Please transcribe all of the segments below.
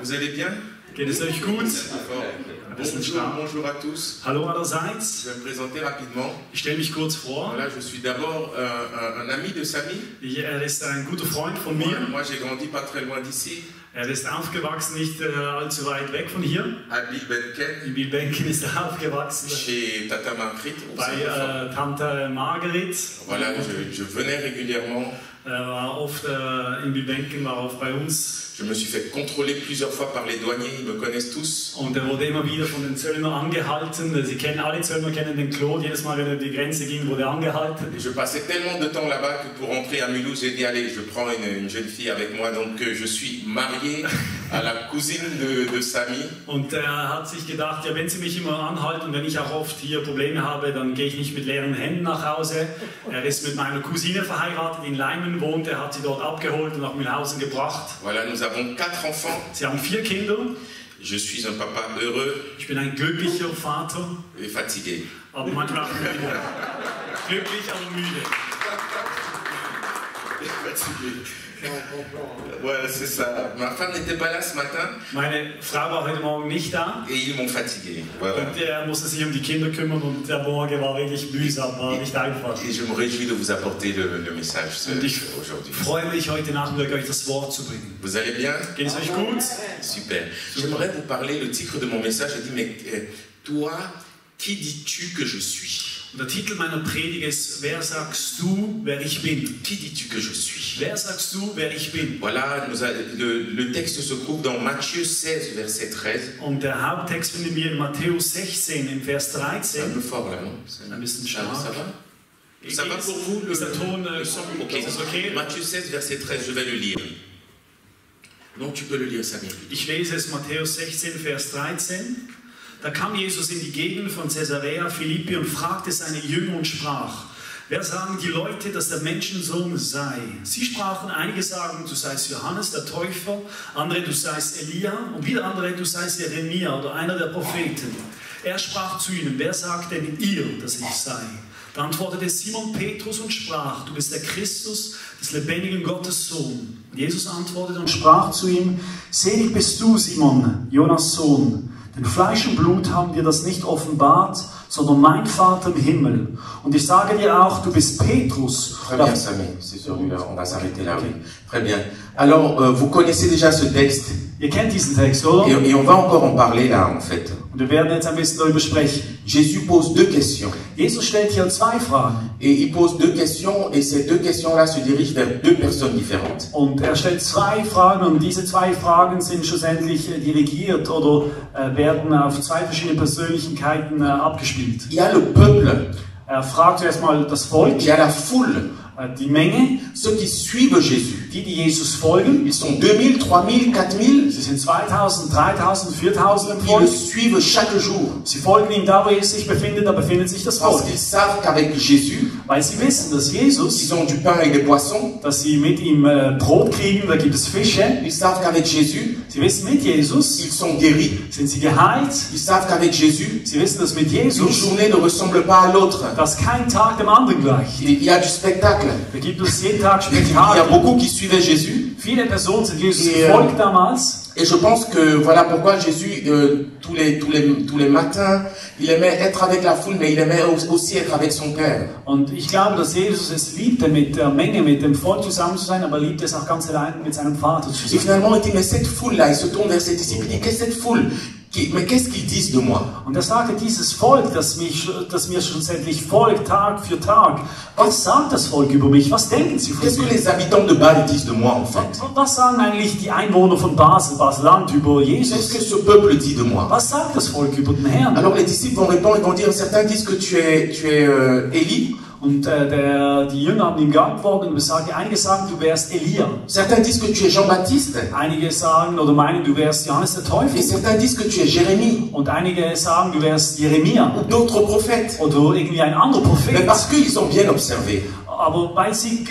Vous allez bien? Geht es euch gut? Bonjour à tous. Hallo allerseits. Je vais me présenter rapidement. Ich stelle mich kurz vor. Voilà, je suis d'abord un ami de Samy. Ist ein guter Freund von mir. Moi, j'ai grandi pas très loin d'ici. Ist aufgewachsen nicht allzu weit weg von hier. À Bilbenken. In Bilbenken ist aufgewachsen. Chez Tata Margrit. Bei Tante Margrit. Voilà, je venais régulièrement. War oft in Bilbenken, war oft bei uns. Je me suis fait contrôler plusieurs fois par les douaniers, ils me connaissent tous. Und wurde immer wieder von den Zöllnern angehalten. Sie kennen alle Zöllner, kennen den Claude. Jedes Mal, wenn er über die Grenze ging, wurde er angehalten. Et je passais tellement de temps là-bas que pour rentrer à Mulhouse, j'ai dit allez, je prends une jeune fille avec moi. Donc je suis marié à la cousine de Samy. Und er hat sich gedacht, ja, wenn sie mich immer anhalten, wenn ich auch oft hier Probleme habe, dann gehe ich nicht mit leeren Händen nach Hause. Er ist mit meiner Cousine verheiratet, die in Leimen wohnt. Er hat sie dort abgeholt und nach Mühlhausen gebracht. Voilà, nous avons 4 enfants. Sie haben 4 Kinder. Je suis un papa heureux. Ich bin ein glücklicher Vater. Et fatigué. Aber manchmal auch müde. Glücklich, aber müde. Ouais, c'est ça. Ma femme n'était pas là ce matin. Meine Frau war heute Morgen nicht da. Et ils m'ont fatigué. Voilà. Und er musste sich um die Kinder kümmern und der Morgen war wirklich mühsam, war nicht einfach. Et je me réjouis de vous apporter le message aujourd'hui. Ich freue mich, heute Nachmittag euch das Wort zu bringen. Vous allez bien? Geht es euch gut? Super. J'aimerais vous parler, le titre de mon message, je dis, mais toi, qui dis-tu que je suis? Der Titel meiner Predigt ist, wer sagst du, wer ich bin? Qui dis-tu que je suis? Wer sagst du, wer ich bin? Voilà, le texte se trouve dans Matthieu 16, verset 13. Und der Haupttext finden wir in Matthäus 16, im Vers 13. Un peu fort là, non? Ein bisschen stark. Ça va? Ça va pour vous? Ist der Ton okay. Ist das okay? Matthieu 16, verset 13, je vais le lire. Non, tu peux le lire, Samy. Ich lese es, Matthäus 16, Vers 13. Da kam Jesus in die Gegend von Caesarea Philippi und fragte seine Jünger und sprach, wer sagen die Leute, dass der Menschensohn sei? Sie sprachen, einige sagen, du seist Johannes der Täufer, andere, du seist Elia und wieder andere, du seist Jeremia oder einer der Propheten. Er sprach zu ihnen, wer sagt denn ihr, dass ich sei? Da antwortete Simon Petrus und sprach, du bist der Christus, des lebendigen Gottes Sohn. Und Jesus antwortete und sprach zu ihm, selig bist du, Simon, Jonas Sohn. Denn Fleisch und Blut haben dir das nicht offenbart, sondern mein Vater im Himmel. Und ich sage dir auch, du bist Petrus. Très bien, Samy, c'est celui-là, on va s'arrêter là. Oui. Très bien. Alors, vous connaissez déjà ce texte. Ihr kennt diesen Text, oder? Et on va encore en parler là, en fait. Und wir werden jetzt ein bisschen darüber sprechen. Jésus pose 2 questions. Jesus stellt hier 2 Fragen. Et il pose 2 questions, et ces 2 questions-là se dirigent vers 2 personnes différentes. Und stellt 2 Fragen, und diese 2 Fragen sind schlussendlich dirigiert oder werden auf 2 verschiedene Persönlichkeiten abgespielt. Il y a le peuple. Fragt zuerst mal das Volk. Il y a la foule. Die Menge, ceux qui suivent Jésus, die Jesus folgen, ils sont 2000, 3000, 4000. Sie sind 2000, 3000, 4000 im Ils Volk. le suivent chaque jour. Sie folgen ihm da, wo er sich befindet, da befindet sich das Volk. Parce qu'ils savent qu'avec Jésus, weil sie wissen, dass Jesus, ils ont du pain et des poissons. Dass sie mit ihm Brot kriegen, da gibt es Fische. Ils savent qu'avec Jésus, sie wissen, mit Jesus, ils sont guéris. Sind sie geheilt. Ils savent qu'avec Jésus, sie wissen, dass mit Jesus, une journée ne ressemble pas à l'autre. Dass kein Tag dem anderen gleicht. Il y a du spectacle. Da gibt es jeden Tag Il y a beaucoup qui suivaient Jésus. Viele Personen sind Jesus gefolgt damals. Et je pense que voilà pourquoi Jésus, tous les matins, il aimait être avec la foule, mais il aimait aussi être avec son Père. Und ich glaube, dass Jesus es liebte, mit der Menge, mit dem Volk zusammen zu sein, aber liebte es auch ganz allein mit seinem Vater zu sein. Et finalement, il dit, mais cette foule-là, il se tourne vers ses disciples, il dit, qu'est-ce que cette foule? Mais qu'est-ce qu'ils disent de moi? Und er sagte, dieses Volk, das mir schlussendlich folgt, Tag für Tag, was sagt das Volk über mich? Was denken sie von mir? Qu'est-ce que les habitants de Bâle disent de moi, en fait? Was sagen eigentlich die Einwohner von Basel-Land über Jesus? Qu'est-ce que ce peuple dit de moi? Was sagt das Volk über den Herrn? Alors les disciples vont répondre, ils vont dire, certains disent que tu es Élie. Und die Jünger haben ihm geantwortet und einige sagen, du wärst Elia. Certains disent que tu es Jean-Baptiste. Einige sagen oder meinen, du wärst Johannes der Täufer. Et certains disent que tu es Jérémie. Und einige sagen, du wärst Jeremia. Ou d'autres prophètes. Oder irgendwie ein anderer Prophet. Mais parce qu'ils ont bien observé. aber weil sie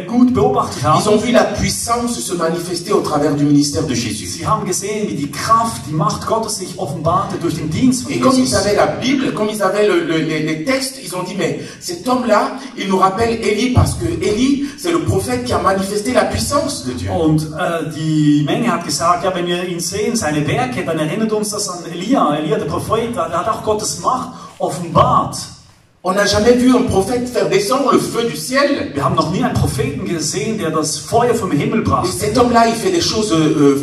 gut beobachtet haben, ils ont vu la puissance se manifester au travers du ministère de Jésus. sie haben gesehen, wie die Kraft, die Macht Gottes sich offenbarte durch den Dienst von Et comme ils Jesus. avaient la Bible, comme ils avaient les textes, ils ont dit, mais cet homme-là, il nous rappelle Élie, parce que Élie, c'est le prophète qui a manifesté la puissance de Dieu. Und die Menge hat gesagt, ja, wenn wir ihn sehen, seine Werke, dann erinnert uns das an Elia. Elia, der Prophet, der hat auch Gottes Macht offenbart. On n'a jamais vu un prophète faire descendre le feu du ciel. Wir haben noch nie einen Propheten gesehen, der das Feuer vom Himmel Et brachte. cet homme-là, il fait des choses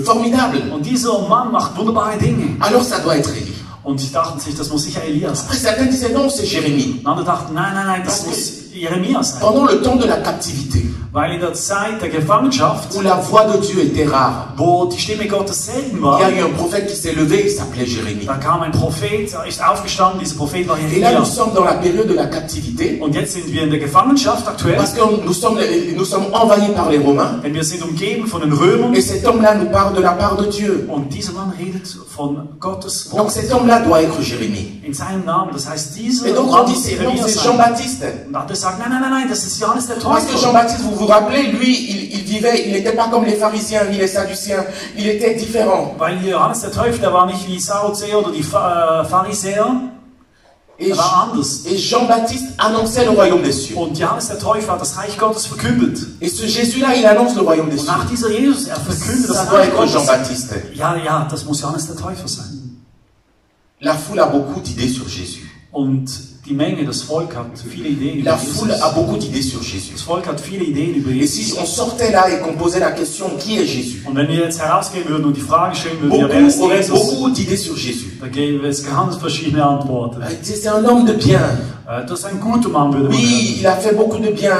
formidables. Und dieser Mann macht wunderbare Dinge. Alors ça doit être Élie. Und sie dachten sich, das muss sicher Elia sein. Après, certains disaient non, c'est Jérémie. Und andere dachten, nein, das muss Jeremia sein. Pendant le temps de la captivité, Weil in der Zeit der Gefangenschaft, où la voix de Dieu était rare, wo die Stimme Gottes selten il war, y a eu un prophète qui s'est levé, il s'appelait Jérémie. da kam ein Prophet, er ist aufgestanden, dieser Prophet war Et là, Jeremia. nous sommes dans la période de la captivité, Und jetzt sind wir in der Gefangenschaft aktuell, parce que nous sommes envahis par les Romains. denn wir sind umgeben von den Römern. Et cet homme-là nous parle de la part de Dieu. Und dieser Mann redet von Gottes Donc Wort cet homme-là doit être Jérémie. in seinem Namen. Das heißt, dieser Et donc on Mann dit muss c'est Jeremia non, c'est sein. Jean-Baptiste. Und dann hat er gesagt, nein, das ist Johannes der Parce que Täufer. Jean-Baptiste, vous vous rappelez, lui, il vivait, il n'était pas comme les pharisiens ni les sadduciens, il était différent. Weil Johannes der Täufer, der war nicht wie Sadduzäer oder die Pharisäer, Et, er war anders. et Jean-Baptiste annonçait le royaume des cieux. Und Johannes der Täufer hat das Reich Gottes verkündet. Et ce Jésus-là, il annonce le royaume des Und cieux. nach dieser Jesus, er verkündet Ça das doit Reich être Gottes. Jean-Baptiste. Ja, das muss Johannes der Täufer sein. La foule a beaucoup d'idées sur Jésus. Und die Menge, das Volk hat viele Ideen über La foule Jesus. a beaucoup d'idées sur Das Jésus. Volk hat viele Ideen über Et si Jesus. on sortait là et qu'on posait la question, qui est Jésus? Und wenn wir jetzt herausgehen würden und die Frage stellen würden, ja, wer ist Beaucoup auraient Jesus? beaucoup d'idées sur Jésus. Da gäbe es ganz verschiedene Antworten. C'est un homme de bien. Das ist ein guter Mann, würde man sagen. Oui, il a fait beaucoup de bien.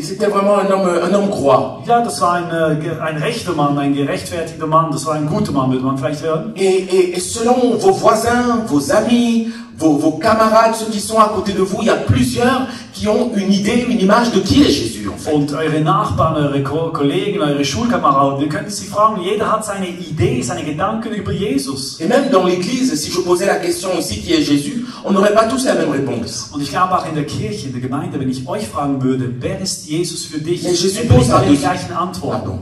C'était vraiment un homme croix. Ja, das war ein rechter Mann, ein gerechtfertigter Mann, das war ein guter Mann, würde man vielleicht hören. Et selon vos voisins, vos amis, vos camarades, ceux qui sont à côté de vous, il y a plusieurs qui ont une idée, une image de qui est Jésus en fait. Und eure Nachbarn, eure Kollegen, eure Schulkameraden, ihr könnt sich fragen, jeder hat seine Idee, seine Gedanken über Jesus. Et même dans l'église, si je posais la question aussi qui est Jésus, on n'aurait pas tous la même réponse. Und ich glaube auch in der Kirche, in der Gemeinde, wenn ich euch fragen würde, wer ist Jesus für dich, Mais Jésus dann pose nicht la alle die deuxième. gleichen Antworten. Pardon.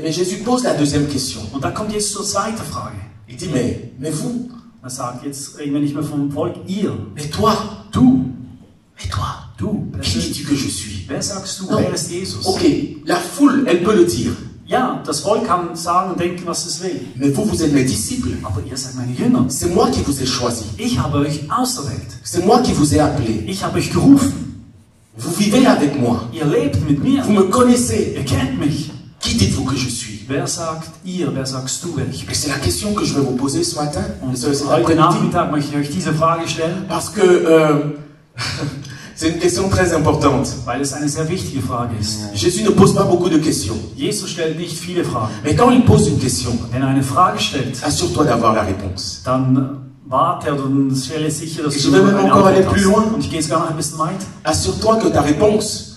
Mais Jésus pose la deuxième question. Und dann kommt jetzt zur zweiten Frage. Il dit mais vous, Er sagt, jetzt reden wir nicht mehr vom Volk, ihr, mais toi, du, mais toi, du, qui dis-tu que je suis? wer sagst du, Non. wer ist Jesus? Ok, la foule, elle peut le dire. Ja, das Volk kann sagen und denken, was es will. Mais vous êtes mes disciples. Aber ihr seid meine Jünger. C'est moi qui vous ai choisi. Ich habe euch auserwählt. C'est moi qui vous ai appelé. Ich habe euch gerufen. Vous vivez avec moi. Ihr lebt mit mir. Vous me connaissez. Ihr kennt mich. Qui dites-vous que je suis? Wer sagt ihr? Wer sagst du, wer ich Et bin? c'est la question que je vais vous poser ce matin, Und cet heute après-midi. Nachmittag möchte ich euch diese Frage stellen, Parce que c'est une question très importante. weil es eine sehr wichtige Frage ist. Jésus ne pose pas beaucoup de questions. Jesus stellt nicht viele Fragen. Mais quand il pose une question, Wenn er eine Frage stellt, assure-toi d'avoir la réponse. dann warte und stelle sicher, dass Ich du will même eine encore aller Antwort plus hast. loin. Und ich gehe jetzt gar noch ein bisschen weit. Assure-toi que ta réponse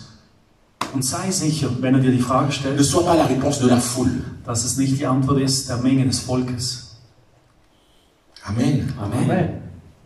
Und sei sicher, wenn er dir die Frage ne stellt, soit pas la réponse de la foule. dass es nicht die Antwort ist der Menge des Volkes. Amen. Amen.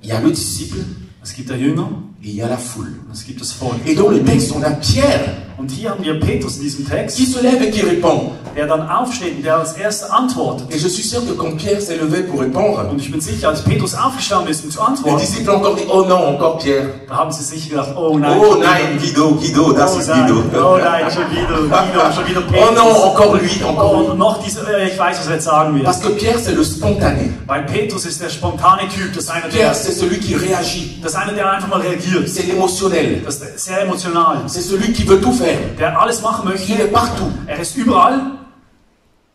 Il y a le disciple Es gibt der Jünger et il y a la foule. und es gibt das Volk. Et dans le texte, on a Pierre Und hier haben wir Petrus in diesem Text, qui se lève et qui répond. der dann aufsteht und der als erster antwortet. Et je suis sûr que quand Pierre s'est levé pour répondre, Und ich bin sicher, als Petrus aufgestanden ist, um zu les antworten, disciples ont encore dit, oh non, encore Pierre. da haben sie sich gedacht, oh nein, Oh schon wieder. nein, Guido, das Oh ist nein, Guido. oh nein, schon wieder Petrus. Oh non, encore lui, Oh, encore lui. und noch diese, ich weiß, was er jetzt sagen wird. Parce que Pierre, c'est le spontané. Weil Petrus ist der spontane Typ, das ist einer, Pierre, der, c'est celui qui réagit. der einfach mal reagiert. C'est l'émotionnel. Das ist sehr emotional. C'est celui qui veut tout faire. Der alles machen Il möchte. est partout. Er ist überall.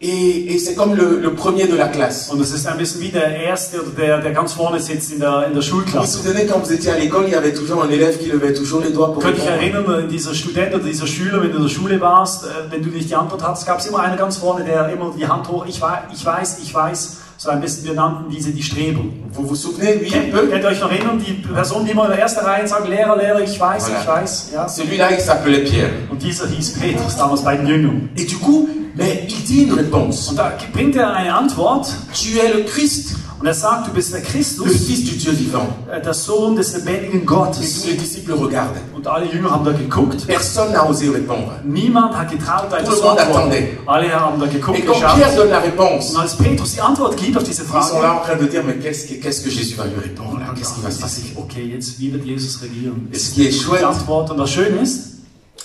Et c'est comme le premier de la classe. Und es ist ein bisschen wie der Erste oder der ganz vorne sitzt in der Vous vous Schulklasse. souvenez, quand vous étiez à l'école, il y avait toujours un élève qui levait toujours les doigts pour Könnt dich répondre. erinnern, dieser Student oder dieser Schüler, wenn du in der Schule warst, wenn du nicht die Antwort hattest, gab es immer einen ganz vorne, der immer die Hand hoch, ich weiß, so ein bisschen, wir nannten diese die Streber. Vous vous souvenez, lui, un Könnt peu? ihr euch noch erinnern, die Person, die immer in der ersten Reihe sagt, Lehrer, ich weiß, Voilà. ich weiß. Ja. Celui-là, il s'appelait Pierre. Und dieser hieß Petrus, damals bei den Jüngern. Et du coup, mais il dit une réponse. Und da bringt er eine Antwort Tu es le Christ. Und er sagt, du bist der le Christus, Fils du Dieu vivant. der Sohn des lebendigen Et Gottes. tous les disciples regardent. Und alle Jünger haben da geguckt. Personne n'a osé répondre. Niemand hat getraut, da etwas Tout zu le monde antworten. attendait. Alle haben da geguckt, Et quand Pierre geschaut. donne la réponse, Und als Petrus die Antwort gibt auf diese ils sont Frage, là en train de dire, mais qu'est-ce que Jésus va lui répondre là? dann Qu'est-ce qui va se dachte passer? ich, okay, jetzt wie wird Jesus regieren? Et ce qui est Die chouette, Antwort. Und was schön ist,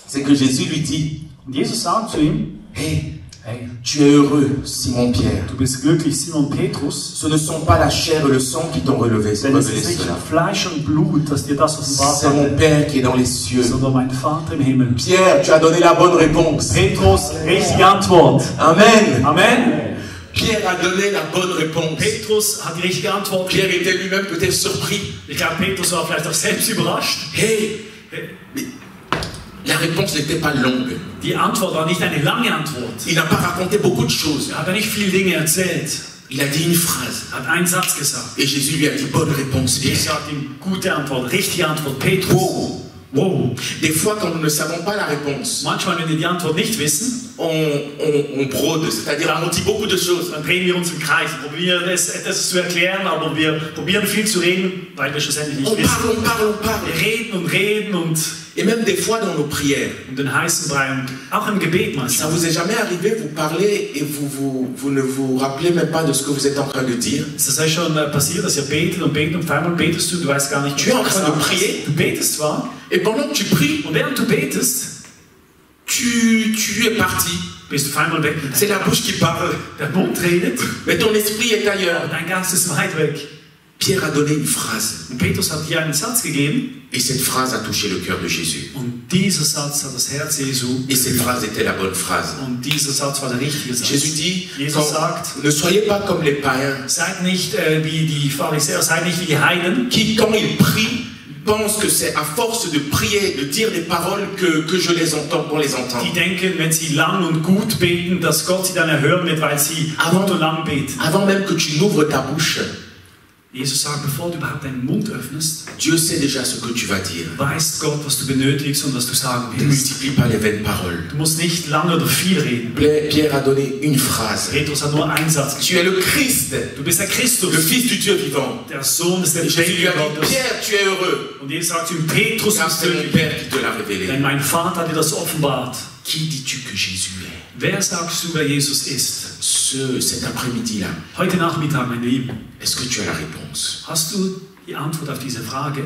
c'est que Jésus lui dit, und Jesus sagt zu ihm, hey, hey, tu es heureux, Simon Pierre. du bist glücklich, Simon Petrus, Ce ne sont pas la chair et le sang qui t'ont denn es révélé ist nicht cela. Fleisch und Blut, das dir das offenbart C'est mon hat, Père qui est dans les cieux. sondern mein Vater im Himmel. Pierre, tu as donné la bonne réponse. Petrus, richtige Antwort. Amen. Amen. Pierre a donné la bonne réponse. Petrus hat die richtige Antwort Pierre gegeben. était lui-même peut-être surpris. Ich glaube, Petrus war vielleicht auch selbst überrascht. Hey, mais la réponse n'était pas longue. Die Antwort war nicht eine lange Antwort. Il n'a pas raconté beaucoup de choses. Er hat nicht viele Dinge erzählt. Il a dit une phrase. Er hat einen Satz gesagt. Et Jésus lui a dit, bonne réponse, Ich Pierre. sage ihm, gute Antwort, richtige Antwort, Petrus. Wow. Wow. Des fois, quand nous ne savons pas la réponse, Manchmal, wenn wir die Antwort nicht wissen, on brode, c'est-à-dire on dit beaucoup de choses. dann drehen wir uns im Kreis. Wir probieren etwas zu erklären, aber wir probieren viel zu reden, weil wir schlussendlich nicht On wissen. parle, on parle, on parle. Wir reden und reden und Et même des fois dans nos prières. den heißen Brei und auch im Gebet Ça manchmal. vous est jamais arrivé, vous parlez et vous ne vous rappelez même pas de ce que vous êtes en train de dire? Ist das euch schon passiert, dass ihr betet und betet und auf einmal betest du weißt gar nicht, Tu es en train de sagst. prier. Du betest zwar, Et pendant que tu pries, und während du betest, tu es parti. bist du auf einmal weg. C'est la bouche qui parle. Der Mund redet Mais ton esprit est ailleurs. und dein Geist ist weit weg. Pierre a donné une phrase. Und Petrus hat hier einen Satz gegeben Et cette phrase a touché le cœur de Jésus. und dieser Satz hat das Herz Jesu Et cette phrase était la bonne phrase. und dieser Satz war der richtige Satz. Jésus dit, Jesus sagt, ne soyez pas comme les païens, seid nicht wie die Pharisäer, seid nicht wie die Heiden, qui quand ils prient, pensent que c'est à force de prier, de dire des paroles que je les entends pour les entendre. die denken, wenn sie lang und gut beten, dass Gott sie dann erhören wird, weil sie gut und lang beten. Avant même que tu n'ouvres ta bouche, Jesus sagt, bevor du überhaupt deinen Mund öffnest, Dieu sait déjà ce que tu vas dire. weiß Gott, was du benötigst und was du sagen Ne willst. multiplie pas les vaines paroles. Du musst nicht lange oder viel reden. Pierre a donné une phrase. Petrus hat nur einen Satz Tu es le Christ, Du bist der Christus, le Fils du Dieu vivant. der Sohn des Et Jésus lui lebendigen a dit, Gottes. Pierre, tu es heureux, Und Jesus sagt zu ihm, Petrus, car bist c'est mon glücklich, Père qui te l'a révélé. denn mein Vater hat dir das offenbart. Qui dis-tu que Jésus est? Wer sagst du, wer Jesus ist? Cet après-midi-là, Heute Nachmittag, meine Lieben, est-ce que tu as la réponse? hast du die Antwort auf diese Frage?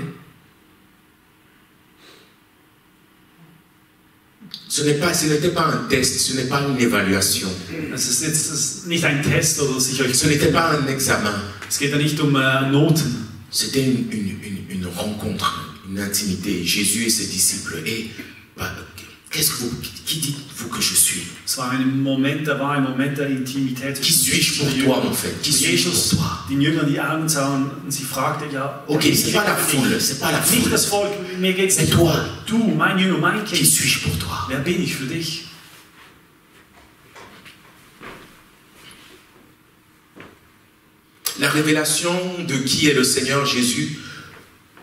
Ce n'était pas un test, ce n'est pas une évaluation, Es ist jetzt nicht ein Test oder sich euch ce n'était pas un examen, Es geht ja nicht um Noten. c'était une rencontre, une intimité. Jésus et ses disciples. Et qui dites-vous que je suis? Es war ein Moment der Intimität. Qui suis-je pour toi, en fait? Qui suis-je pour Jesus toi? den Jüngern die Augen sah und sie fragte, ja, Ok, c'est pas la foule, c'est pas la nicht foule. das Volk, mir geht es Mais nicht toi, du, mein Jünger, mein qui Kind, suis-je pour toi? wer bin ich für dich? La révélation de qui est le Seigneur Jésus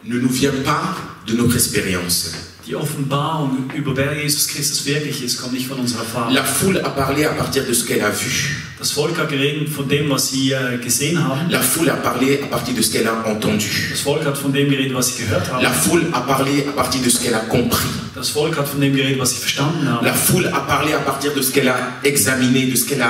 ne nous vient pas de notre expérience. Die Offenbarung über wer Jesus Christus wirklich ist, kommt nicht von unserer Erfahrung. La foule a parlé à partir de ce qu'elle a vu. Das Volk hat geredet von dem, was sie gesehen haben. La foule a parlé à partir de ce qu'elle a entendu. Das Volk hat von dem geredet, was sie gehört haben. La foule a parlé à partir de ce qu'elle a compris. Das Volk hat von dem geredet, was sie verstanden haben. La foule a parlé à partir de ce qu'elle a examiné, de ce qu'elle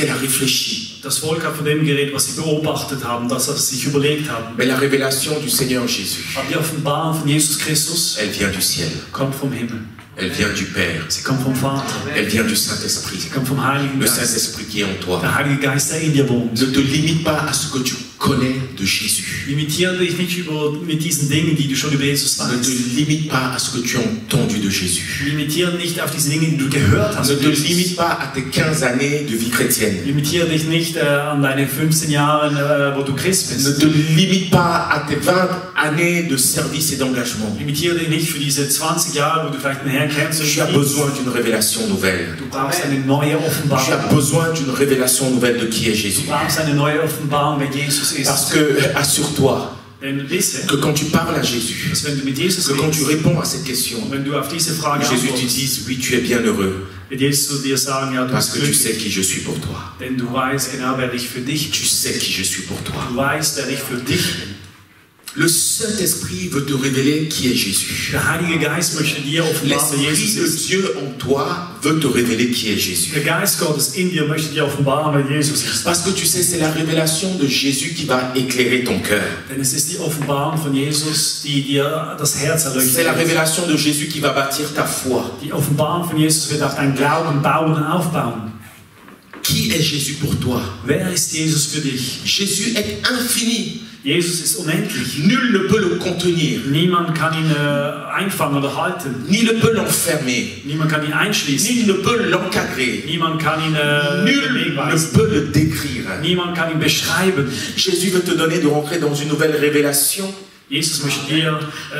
a réfléchi. Das Volk hat von dem geredet, was sie beobachtet haben, das, was sie sich überlegt haben. Mais la révélation du Seigneur Jésus, Aber die Offenbarung von Jesus Christus elle vient du ciel. kommt vom Himmel. Elle vient du Père. Sie kommt vom Vater. Elle vient du Saint-Esprit. Sie kommt vom Heiligen Le Geist. Saint-Esprit qui est en toi. Der Heilige Geist, der in dir wohnt. Ne te limite pas à ce que tu connais de Jésus. Limitiere dich nicht mit diesen Dingen, die du schon über Jesus Ne te weißt. limite pas à ce que tu as entendu de Jésus. Limitiere nicht auf diese Dinge, die du gehört hast. Ne von te Jesus. limite pas à tes 15 années de vie chrétienne. Limitiere dich nicht an deine 15 Jahre, wo du Christ Ne bist. te limite pas à tes 20 années de service et d'engagement. Limitiere dich nicht für diese 20 Jahre, wo du vielleicht den Herrn kennst. Tu as besoin d'une révélation nouvelle. Du brauchst eine neue Tu as Offenbarung. besoin d'une révélation nouvelle de qui est Du Jésus. brauchst eine neue Offenbarung, wer Jesus Parce ist. que, assure-toi, Denn wisse, que quand tu parles à Jésus, dass wenn du mit Jesus que quand tu redest, réponds à cette question, und wenn du auf diese Frage Jésus te antwortest, dise, oui, tu es bien heureux. wird Jesus zu dir sagen, ja, du Parce bist que tu sais glücklich, qui je suis pour toi. denn du weißt genau, wer ich für dich bin. Tu sais qui je suis pour toi. Du weißt, wer ich für dich bin. Le Saint-Esprit veut te révéler qui est Jésus. Der Heilige Geist möchte dir offenbaren, wer L'Esprit Jesus de ist. Dieu en toi veut te révéler qui est Jésus. Der Geist Gottes in dir möchte dir offenbaren, wer Jesus ist. Parce que tu sais, c'est la révélation de Jésus qui va éclairer ton cœur. Denn es ist die Offenbarung von Jesus, die dir das Herz C'est la erleuchtet. révélation de Jésus qui va bâtir ta foi. Die Offenbarung von Jesus wird auf dein Glauben bauen und aufbauen. Qui est Jésus pour toi? Wer ist Jesus für dich? Jésus est infini. Jesus ist unendlich. Nul ne peut le contenir, Niemand kann ihn einfangen oder halten. ni ne peut l'enfermer, Niemand kann ihn einschließen. ni ne peut l'encadrer. Niemand kann ihn Nul ne wegweisen. peut le décrire. Niemand kann ihn beschreiben. Jésus veut te donner de rentrer dans une nouvelle révélation. Jesus möchte dir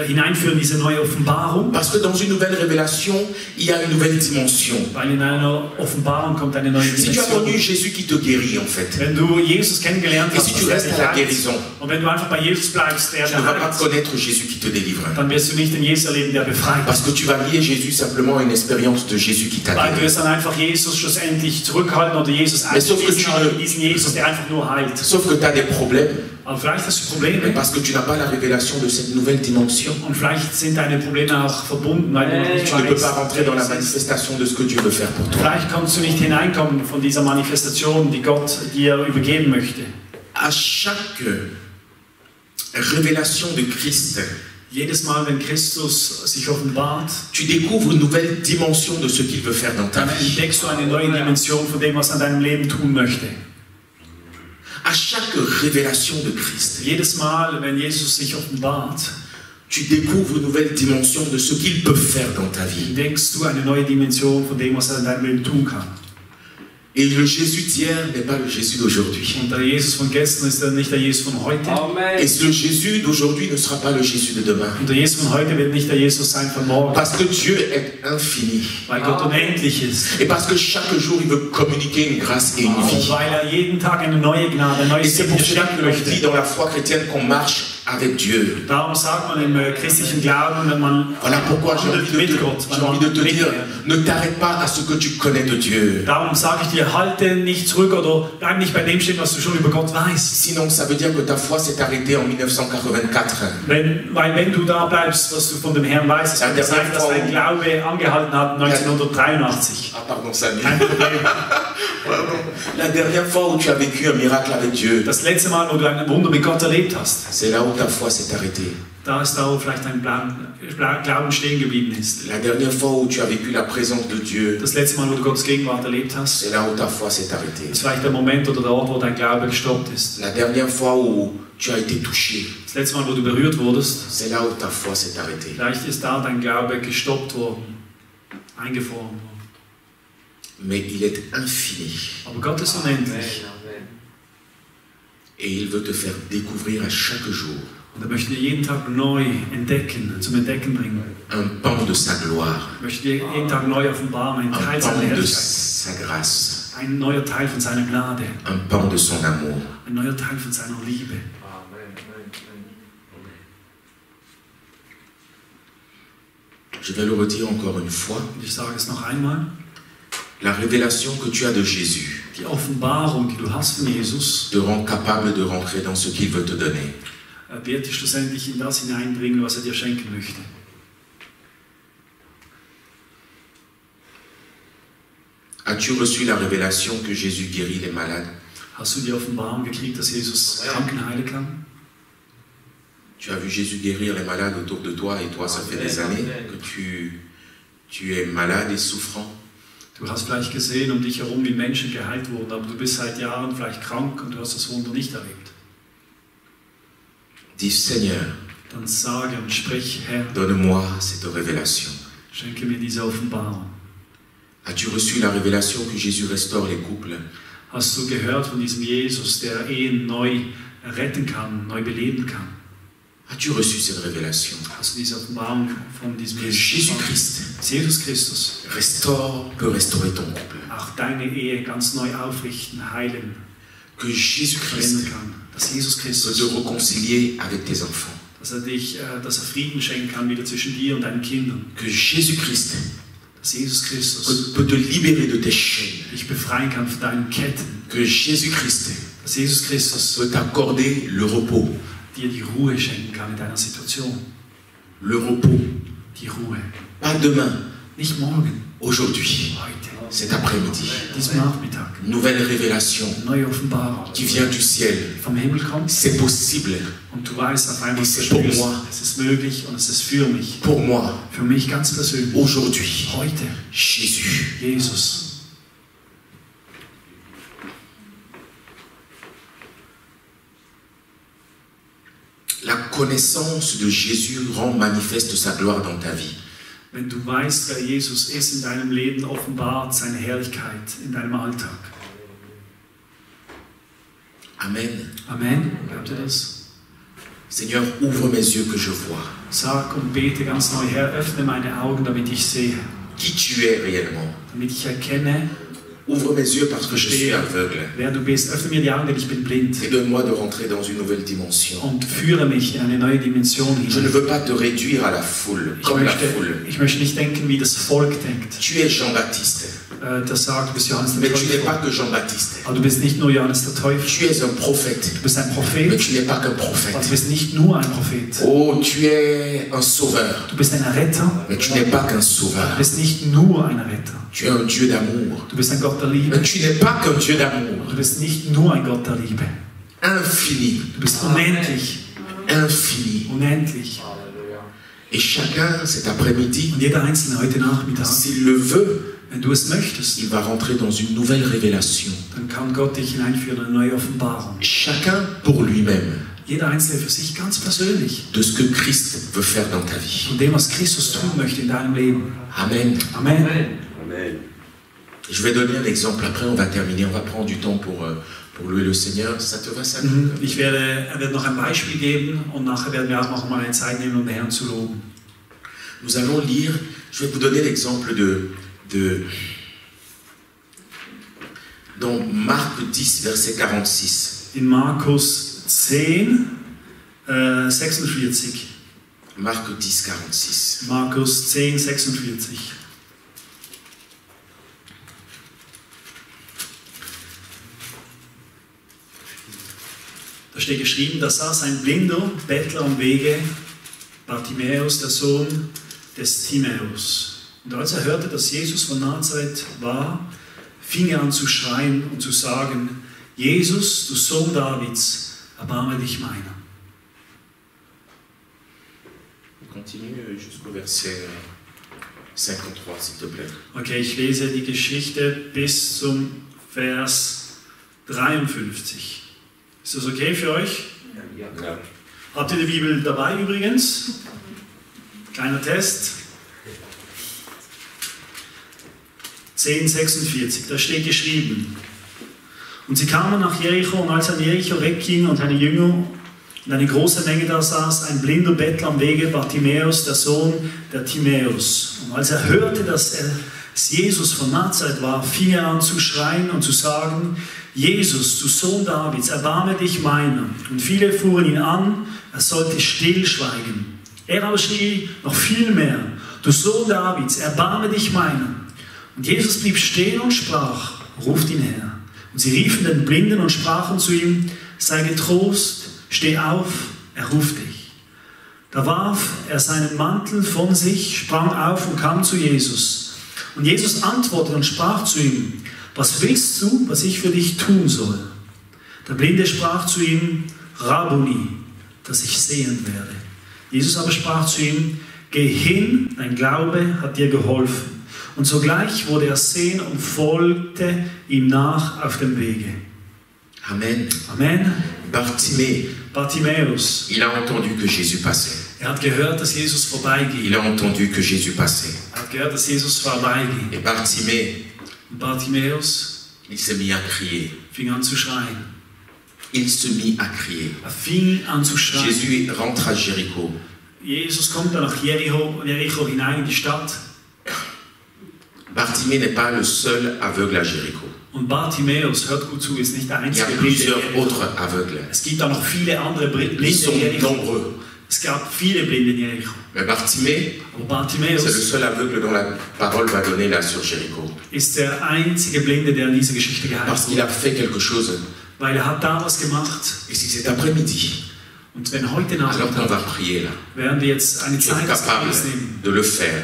hineinführen in diese neue Offenbarung. Parce que dans une nouvelle révélation, il y a une nouvelle dimension. Weil in einer Offenbarung kommt eine neue Si tu as connu Dimension. Jésus qui te guérit en fait, Wenn du Jesus kennengelernt et hast, si tu dass er restes dich à la heilt, guérison, und wenn du einfach bei Jesus bleibst, der tu ne vas pas heilt, connaître Jésus qui te délivre. dann wirst du nicht den Jesus erleben, der befreit. Parce que tu vas lier Jésus simplement à une expérience de Jésus qui t'a Weil du guéri. wirst dann einfach Jesus schlussendlich zurückhalten oder Jesus Mais sauf que einschließen, aber diesen Jesus, der einfach nur heilt. Sauf que tu as des problèmes, Aber vielleicht hast du mais Probleme parce que tu n'as pas la révélation de cette nouvelle dimension. und vielleicht sind deine Probleme auch verbunden, weil du noch nicht Tu ne peux pas weißt, rentrer dans la wer Jesus ist. manifestation de ce que Dieu veut faire pour toi. Vielleicht kannst du nicht hineinkommen von dieser Manifestation, die Gott dir übergeben möchte. À chaque révélation de Christ, Jedes Mal, wenn Christus sich offenbart, tu découvres une nouvelle dimension de ce qu'il veut faire dans ta dann vie. entdeckst du eine neue Dimension von dem, was er in deinem Leben tun möchte. À chaque révélation de Christ, Jedes Mal, wenn Jesus sich offenbart, tu découvres une nouvelle dimension de ce qu'il peut faire dans ta vie. entdeckst du eine neue Dimension von dem, was er in deinem Leben tun kann. Et le Jésus d'hier n'est pas le Jésus d'aujourd'hui. Und der Jesus von gestern ist nicht der Jesus von heute. Et le Jésus d'aujourd'hui ne sera pas le Jésus de demain. Und der Jesus von heute wird nicht der Jesus sein von morgen, Parce que Dieu est infini. weil Gott unendlich ist. Et parce que chaque jour, il veut communiquer une grâce et une Und vie. weil er jeden Tag eine neue Gnade, ein Et neues c'est Leben pour cela schenken qu'on dit möchte. dans la foi chrétienne qu'on marche avec Dieu. Darum sagt man im christlichen Glauben, wenn man Voilà pourquoi j'ai wandelt mit Gott, j'ai envie de te dire, ne t'arrête pas à ce que tu connais de Dieu. Darum sage ich dir, halte nicht zurück oder bleib nicht bei dem stehen, was du schon über Gott weißt. Sinon, ça veut dire que ta foi s'est arrêtée en 1984. Weil wenn du da bleibst, was du von dem Herrn weißt, es kann sein, dass dein Glaube angehalten hat 1983. Ah pardon, Samy. Kein Problem. Pardon. La dernière fois où tu as vécu un miracle avec Dieu, Das letzte Mal, wo du ein Wunder mit Gott erlebt hast, c'est là où ta foi s'est arrêtée. da ist da, wo vielleicht dein Glauben stehen geblieben ist. La dernière fois où tu as vécu la présence de Dieu, Das letzte Mal, wo du Gottes Gegenwart erlebt hast, c'est là où ta foi s'est arrêtée. ist vielleicht der Moment oder der Ort, wo dein Glaube gestoppt ist. La dernière fois où tu as été touché, Das letzte Mal, wo du berührt wurdest, c'est là où ta foi s'est arrêtée. vielleicht ist da dein Glaube gestoppt worden, eingefroren worden. Mais il est infini Aber Gott ist unendlich et il veut te faire découvrir à chaque jour und er möchte dir jeden Tag neu entdecken, zum Entdecken bringen. un pan de sa gloire, Er möchte dir jeden Tag neu offenbaren, ein un Teil seiner pan de Herrlichkeit, sa grâce, ein neuer Teil von seiner Gnade, un pan de son amour. ein neuer Teil von seiner Liebe. Je vais le redire encore une fois. Und ich sage es noch einmal, La révélation que tu as de Jésus die Offenbarung, die du hast von Jesus, te rend capable de rentrer dans ce qu'il veut te donner. wird dich schlussendlich in das hineinbringen, was er dir schenken möchte. As-tu reçu la révélation que Jésus guérit les malades? Hast du die Offenbarung gekriegt, dass Jesus Kranken heilen kann? Tu as vu Jésus guérir les malades autour de toi et toi, ça fait des années que tu es malade et souffrant. Du hast vielleicht gesehen um dich herum, wie Menschen geheilt wurden, aber du bist seit Jahren vielleicht krank und du hast das Wunder nicht erlebt. Dis Seigneur, Dann sage und sprich, Herr, donne-moi cette révélation. schenke mir diese Offenbarung. As-tu reçu la révélation que Jésus restaure les couples? Hast du gehört von diesem Jesus, der Ehen neu retten kann, neu beleben kann? As-tu reçu cette révélation? Hast du diese Offenbarung von diesem Que Jesus? Jésus-Christ Jesus Christus, peut restaurer ton couple. auch deine Ehe ganz neu aufrichten, heilen, Que Jésus-Christ verändern kann. Dass Jesus peut Christus, te réconcilier avec tes enfants. dass er Frieden schenken kann wieder zwischen dir und deinen Kindern. Que Jésus-Christ dass Jesus Christus peut te libérer de tes chaînes. dich befreien kann von deinen Ketten. Que Jésus-Christ Dass Jesus Christus peut t'accorder le repos. dir die Ruhe schenken kann in deiner Situation. Le repos. Die Ruhe. Pas demain, Nicht morgen, aujourd'hui, heute, cet après-midi. diesem Nachmittag. Nouvelle révélation Neue Offenbarung qui vient du ciel. vom Himmel kommt C'est possible und du weißt auf einmal, Et c'est pour moi. es ist möglich und es ist für mich. pour moi, Für mich ganz persönlich. aujourd'hui. Heute, Jésus. Jesus. La connaissance de Jésus rend manifeste sa gloire dans ta vie. Wenn du weißt, wer Jesus ist in deinem Leben, offenbart seine Herrlichkeit in deinem Alltag. Amen. Amen. Glaubt ihr das? Seigneur, ouvre mes yeux que je vois. Sag und bete ganz neu, Herr, öffne meine Augen, damit ich sehe. Qui tu es réellement. Damit ich erkenne, Ouvre mes yeux parce que je suis aveugle. wer du bist. Öffne mir die Augen, denn ich bin blind. Et donne-moi de rentrer dans une nouvelle dimension. Und führe mich in eine neue Dimension Je ne hinein. veux pas te réduire à la foule, comme la foule. Ich möchte nicht denken, wie das Volk denkt. Tu es Jean-Baptiste, Das sagt, du bist Johannes der mais tu n'es Täufer. pas que Jean-Baptiste. Aber du bist nicht nur Johannes der Täufer. Tu es un prophète, Du bist ein mais Prophet. tu n'es pas qu'un Aber prophète. du bist nicht nur ein Prophet. Oh, tu es un sauveur, Du bist ein Retter. mais tu n'es pas qu'un Du sauveur. bist nicht nur ein Retter. Tu es un Dieu d'amour, Du bist ein Gott der Liebe. mais tu n'es pas qu'un Dieu d'amour. Du bist nicht nur ein Gott der Liebe. Infini, Du bist unendlich. infini. Unendlich. Et chacun, cet après-midi, Und jeder Einzelne heute Nachmittag, s'il le veut, wenn du es möchtest, il va rentrer dans une nouvelle révélation. dann kann Gott dich hineinführen in eine neue Offenbarung. Chacun pour lui-même, Jeder Einzelne für sich ganz persönlich. de ce que Christ veut faire dans ta vie. Von dem, was Christus tun möchte in deinem Leben. Amen. Amen. Je vais donner un exemple, après on va terminer, on va prendre du temps pour louer le Seigneur. Ça te va, ça? Er wird noch ein Beispiel geben und nachher werden wir auch noch mal eine Zeit nehmen, um den Herrn zu loben. Nous allons lire, je vais vous donner l'exemple dans Marc 10, verset 46. In Markus 10, 46. Marc 10, 46. Markus 10, 46. Da steht geschrieben, da saß ein blinder Bettler am Wege, Bartimäus, der Sohn des Timäus. Und als er hörte, dass Jesus von Nazareth war, fing er an zu schreien und zu sagen, Jesus, du Sohn Davids, erbarme dich meiner. Continue jusqu'au verset 53, s'il te plaît. Okay, ich lese die Geschichte bis zum Vers 53. Ist das okay für euch? Ja. Habt ihr die Bibel dabei übrigens? Kleiner Test. 10,46, da steht geschrieben. Und sie kamen nach Jericho, und als er an Jericho wegging und seine Jünger und eine große Menge da saß, ein blinder Bettler am Wege, Bartimäus, der Sohn der Timäus. Und als er hörte, dass es Jesus von Nazareth war, fing er an zu schreien und zu sagen, Jesus, du Sohn Davids, erbarme dich meiner. Und viele fuhren ihn an, er sollte stillschweigen. Er aber schrie noch viel mehr, du Sohn Davids, erbarme dich meiner. Und Jesus blieb stehen und sprach, ruft ihn her. Und sie riefen den Blinden und sprachen zu ihm, sei getrost, steh auf, er ruft dich. Da warf er seinen Mantel von sich, sprang auf und kam zu Jesus. Und Jesus antwortete und sprach zu ihm, was willst du, was ich für dich tun soll? Der Blinde sprach zu ihm, Rabbuni, dass ich sehen werde. Jesus aber sprach zu ihm, geh hin, dein Glaube hat dir geholfen. Und sogleich wurde er sehen und folgte ihm nach auf dem Wege. Amen. Amen. Bartimäus, il a entendu que Jésus passait. Er hat gehört, dass Jesus vorbeiging. Il a entendu que Jésus passait. Er hat gehört, dass Jesus vorbeiging. Et Bartimäus, il s'est mis à crier. fing an zu schreien. Il se mit à crier. Er fing an zu schreien. Jésus rentre à Jéricho. Jesus kommt dann nach Jericho hinein in die Stadt. Bartimée n'est pas le seul aveugle à Jéricho. Und Bartimäus, hört gut zu, ist nicht der Il y a einzige plusieurs Blinde. autres aveugles. Es gibt auch noch viele andere Ils Blinde sont in Jericho. nombreux. Es gab viele Blinde in Jericho. Mais Bartimée, Aber c'est le Bartimäus seul aveugle dont la parole va donner là sur Jéricho. ist der einzige Blinde, der in dieser Geschichte Parce geheilt qu'il a wurde. fait quelque chose. Weil hat da was gemacht. Et si cet après-midi, Und wenn heute alors qu'on Nachmittag, va prier là, werden wir jetzt eine tu es Zeit des capable Gebets nehmen. de le faire,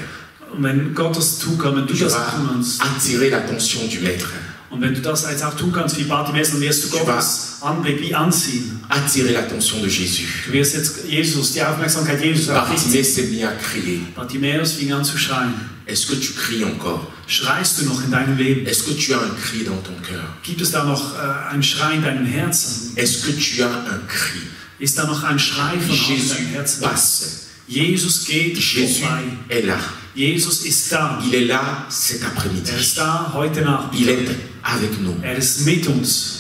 Und wenn Gott das tun kann, wenn du tu das vas tun kannst, attirer l'attention du Maître, und wenn du das jetzt auch tun kannst wie Bartimäus, dann wirst du Tu Gottes Anblick wie anziehen. attirer l'attention de Jésus. Du wirst jetzt die Aufmerksamkeit Jesus auf dich ziehen. Bartimée s'est mis à crier. Bartimäus fing an zu schreien. Est-ce que tu cries encore? Schreist du noch in deinem Leben? Est-ce que tu as un cri dans ton cœur? Gibt es da noch einen Schrei in deinem Herzen? Est-ce que tu as un cri? Ist da noch ein Schrei von Gott in Jésus deinem Herzen? passe. Jesus geht Jésus vorbei. est là. Jesus ist da. Il est là cet après-midi. Er ist da heute Nacht. Il est avec nous. Er ist mit uns.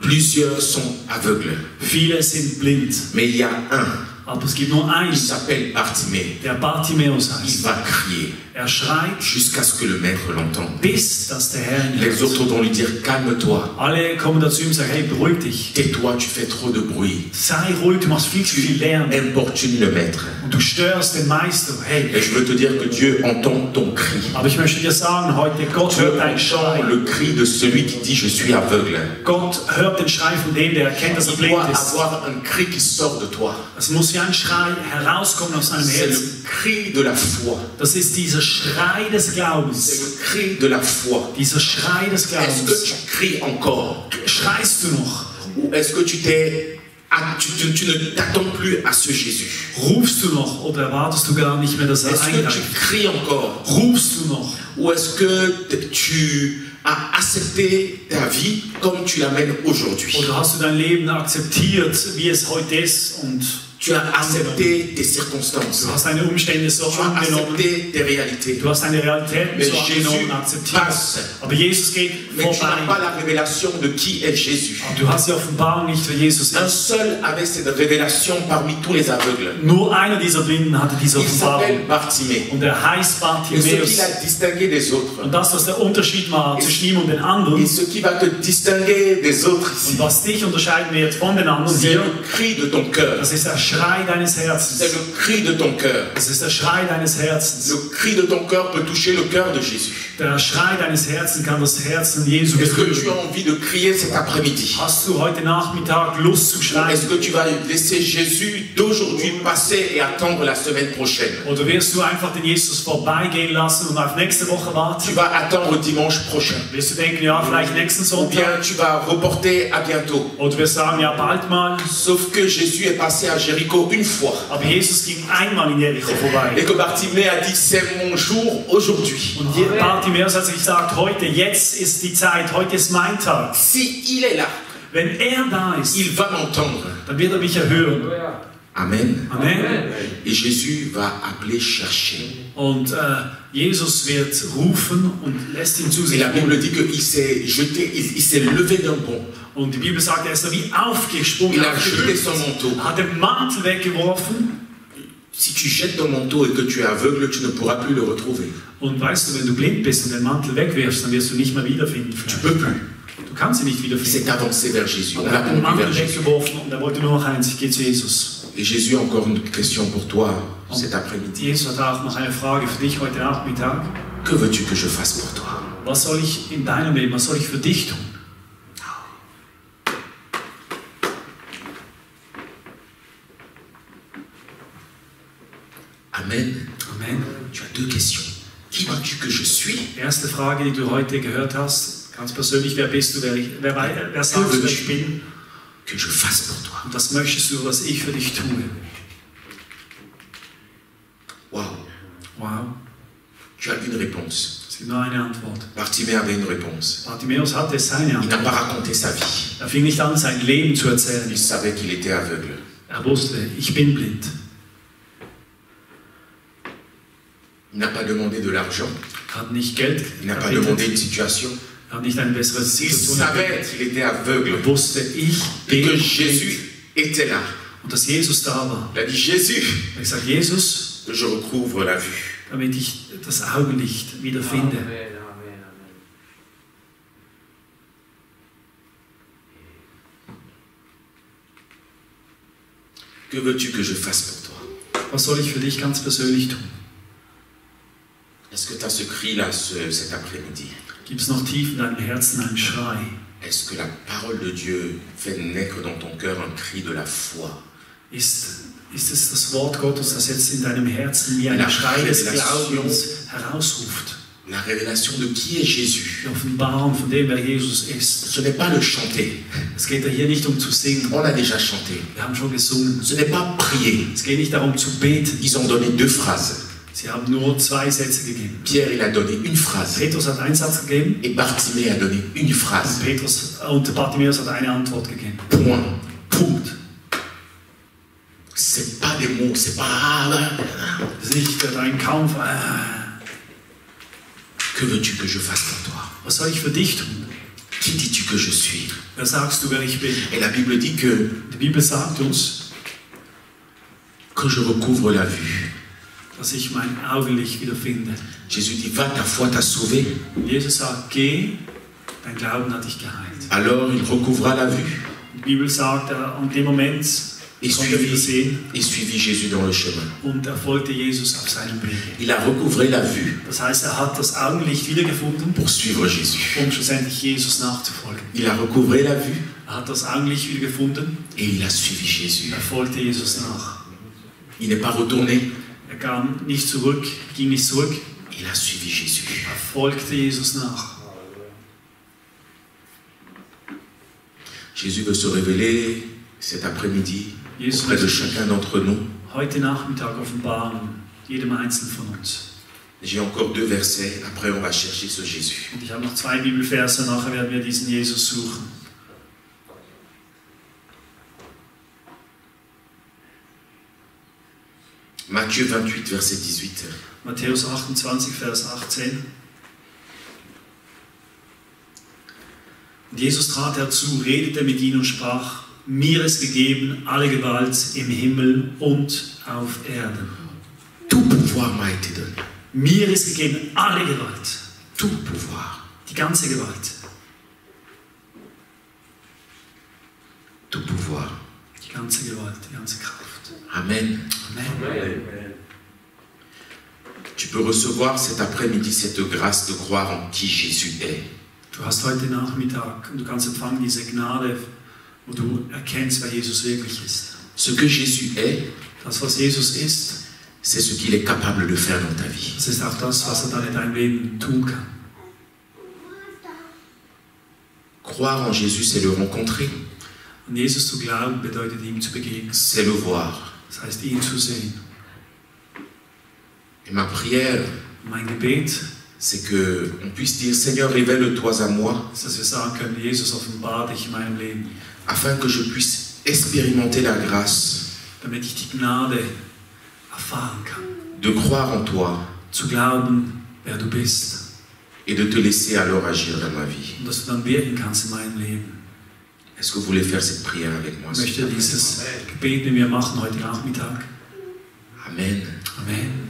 Plusieurs sont aveugles, Viele sind blind. mais il y a un, Aber es gibt nur einen, il s'appelle Bartimée. der Bartimäus Il heißt. va crier Er schreit, jusqu'à ce que le Maître l'entende. bis dass der Herr ihn Les hört. autres vont lui dire calme-toi, Alle kommen dazu ihm und sagen, hey, beruhig dich. tais-toi, tu fais trop de bruit. Sei ruhig, du machst viel zu viel Lärm. Importune le Maître. Und du störst den Meister. Hey. Et je veux te dire que Dieu entend ton cri. Aber ich möchte dir sagen, heute, Gott Dieu hört deinen Schrei. entend le cri de celui qui dit je suis aveugle. Gott hört den Schrei von dem, der erkennt, dass er Il blind doit ist. avoir un cri qui sort de toi. Es muss wie ein Schrei herauskommen aus seinem C'est le Herzen. cri de la foi. Das ist dieser Schrei des C'est Glaubens. le cri de la foi. Dieser Schrei des Est-ce Glaubens. que tu cries encore? Schreist du noch? Ou est-ce que tu ne t'attends plus à ce Jésus? Rufst du noch oder erwartest du gar nicht mehr, dass er Est-ce que tu eingreift? cries encore? Rufst du noch? Ou est-ce que tu as accepté ta vie comme tu l'amènes aujourd'hui? Oder hast du dein Leben akzeptiert, wie es heute ist und Tu as accepté tes circonstances. du hast deine Umstände so Tu as angenommen? accepté tes réalités. Du hast deine Realitäten Mais so angenommen und Jésus akzeptiert. passe. Aber Jesus geht Mais tu n'as pas vorbei. la révélation de qui est Jésus. Aber du hast die Offenbarung nicht, wer Jesus Un ist. seul avait cette révélation parmi tous les aveugles. Nur einer dieser Blinden hatte diese Il s'appelle Offenbarung. Bartimée. Und er heißt Et ce qui Bartimäus. l'a distingué des autres, Und das, was der Unterschied war zwischen ihm und den anderen, et ce qui va te distinguer des autres ici, und was dich unterscheiden wird von den anderen c'est hier, le cri de ton cœur. das ist der Schrei deines C'est Herzens. le cri de ton cœur. Das ist der Schrei deines Herzens. Le cri de ton cœur peut toucher le cœur de Jésus. Der Schrei deines Herzens kann das Herzen Jesu Est-ce que tu berühren. as envie de crier cet après-midi? Hast du heute Nachmittag Lust zu schreien? Est-ce que tu vas laisser Jésus d'aujourd'hui passer et attendre la semaine prochaine? Oder wirst du einfach den Jesus vorbeigehen lassen und auf nächste Woche Tu warten? vas attendre dimanche prochain. Wirst du denken, ja, vielleicht nächsten Ou Sonntag? bien tu vas reporter à bientôt. Oder wirst du sagen, ja, bald mal. Sauf que Jésus est passé à Jéricho une fois. Aber Jesus ging einmal in Jericho vorbei. Et que Bartimée a dit c'est mon jour aujourd'hui. Und Bartimäus hat sich gesagt, heute, jetzt ist die Zeit, heute ist mein Tag. Si il est là, Wenn er da ist, il va m'entendre. dann wird er mich erhören. Amen. Amen. Et Jésus va appeler chercher. Und Jesus wird rufen und lässt ihn zu Et sich la Bible kommen. dit qu'il s'est jeté, il s'est levé d'un bond. Und die Bibel sagt, er ist da wie aufgesprungen, Il a jeté aufgehüpft, son manteau. hat den Mantel weggeworfen. Si tu jettes ton manteau et que tu es aveugle, tu ne pourras plus le retrouver. Und weißt du, wenn du blind bist und den Mantel wegwirfst, dann wirst du nicht mehr wiederfinden. Tu peux plus. Du kannst ihn nicht Il s'est wiederfinden. avancé vers Jésus. On Er l'a hat den conduit vers Mantel Jésus. weggeworfen und er wollte nur noch eins, ich gehe zu Jesus. Et Jésus a encore une question pour toi cet après-midi. Jesus hat auch noch eine Frage für dich heute Nachmittag. Que veux-tu que je fasse pour toi? Was soll ich in deinem Leben, was soll ich für dich tun? Amen. Amen. Tu as deux questions. Qui veux-tu que je suis? Erste Frage, die du heute gehört hast, ganz persönlich, wer bist du, wer sagst du, wer ich bin? Que je fasse pour toi. Und was möchtest du, was ich für dich tue? Wow. Wow, Tu as une réponse. es gibt nur eine Antwort. Bartimée avait une réponse. Bartimäus hatte seine Il Antwort. n'a pas raconté sa vie. Er fing nicht an, sein Leben zu erzählen. Il savait qu'il était aveugle. Er wusste, ich bin blind. Il n'a pas demandé de l'argent. Er hat nicht Geld Il n'a pas demandé erbittet. une situation. Er hat nicht eine bessere Il Situation savait erbittet. qu'il était aveugle. Er wusste, ich Et bin que blind. Jésus était là. Und dass Jesus da war. Il a dit Jésus, Er hat gesagt, Jesus, que je recouvre la vue. damit ich das Augenlicht wieder finde. Que Que veux-tu que je fasse pour toi? Was soll ich für dich ganz persönlich tun? Est-ce que tu as ce cri-là cet après-midi? Gibt es noch tief in deinem Herzen einen Schrei? Est-ce que la parole de Dieu fait naître dans ton cœur un cri de la foi? Ist es das Wort Gottes, das jetzt in deinem Herzen wie ein Schrei des Glaubens herausruft? La révélation de qui est Jésus. Die Offenbarung von dem, wer Jesus ist. Ce n'est pas le chanter. Es geht ja hier nicht um zu singen. On l'a déjà chanté. Wir haben schon gesungen. Ce n'est pas prier. Es geht nicht darum zu beten. Ils ont donné 2 phrases. Sie haben nur 2 Sätze gegeben. Pierre, il a donné une phrase. Petrus hat einen Satz gegeben. Et Bartimée a donné une phrase. Und Bartimäus hat eine Antwort gegeben. Point. Punkt. C'est pas des mots, c'est pas... Das ist nicht ein Kampf. Que veux-tu que je fasse pour toi? Was soll ich für dich tun? Qui dis-tu que je suis? Wer sagst du, wer ich bin? Et la Bible dit que Die Bibel sagt uns, je recouvre la vue. dass ich mein Augenlicht wiederfinde. Jésus dit, va, ta foi t'a sauvé. Jesus sagt, geh, dein Glauben hat dich geheilt. Alors il recouvra la vue Die Bibel sagt, an dem Moment et konnte er wieder sehen suivit Jésus dans le chemin. und er folgte Jesus auf seinem Weg. Il a recouvré la vue Das heißt, er hat das Augenlicht wiedergefunden, pour suivre Jésus. um schlussendlich Jesus nachzufolgen. Il a recouvré la vue Er hat das Augenlicht wiedergefunden, et il a suivi Jésus. er folgte Jesus nach. Il n'est pas retourné, Er kam nicht zurück, ging nicht zurück, il a suivi Jésus. er folgte Jesus nach. Jésus veut se révéler cet après-midi Jesus auprès de möchte chacun d'entre nous. heute Nachmittag offenbaren, jedem Einzelnen von uns. J'ai encore 2 versets, après on va chercher ce Jésus. Und ich habe noch 2 Bibelverse, nachher werden wir diesen Jesus suchen. Matthieu 28, verset 18. Matthäus 28, Vers 18. Und Jesus trat herzu, redete mit ihnen und sprach, mir ist gegeben alle Gewalt im Himmel und auf Erden. Tout pouvoir m'a été donné. Mir ist gegeben alle Gewalt, Tout pouvoir. die ganze Gewalt, Tout pouvoir. die ganze Gewalt, die ganze Kraft. Amen. Amen. Tu peux recevoir cet après-midi cette grâce de croire en qui Jésus est. Du hast heute Nachmittag und du kannst empfangen diese Gnade, wo du erkennst, wer Jesus wirklich ist. Ce que Jésus est, Das, was Jesus ist, c'est ce qu'il est capable de faire dans ta vie. das ist auch das, was er dann in deinem Leben tun kann. Croire en Jésus, c'est le rencontrer, An Jesus zu glauben bedeutet ihm zu begegnen. c'est le voir. Das heißt, ihn zu sehen. Et ma prière, Mein Gebet c'est qu'on puisse dire, Seigneur, révèle-toi à moi, ist, dass wir sagen können, Jesus, offenbar dich in meinem Leben, afin que je puisse expérimenter la grâce damit ich die Gnade erfahren kann. de croire en toi Zu glauben, wer du bist. et de te laisser alors agir dans ma vie. Und dass du dann wirken kannst in meinem Leben. Est-ce que vous voulez faire cette prière avec moi? Ich möchte dieses Gebet mit mir machen heute Nachmittag. Amen. Amen.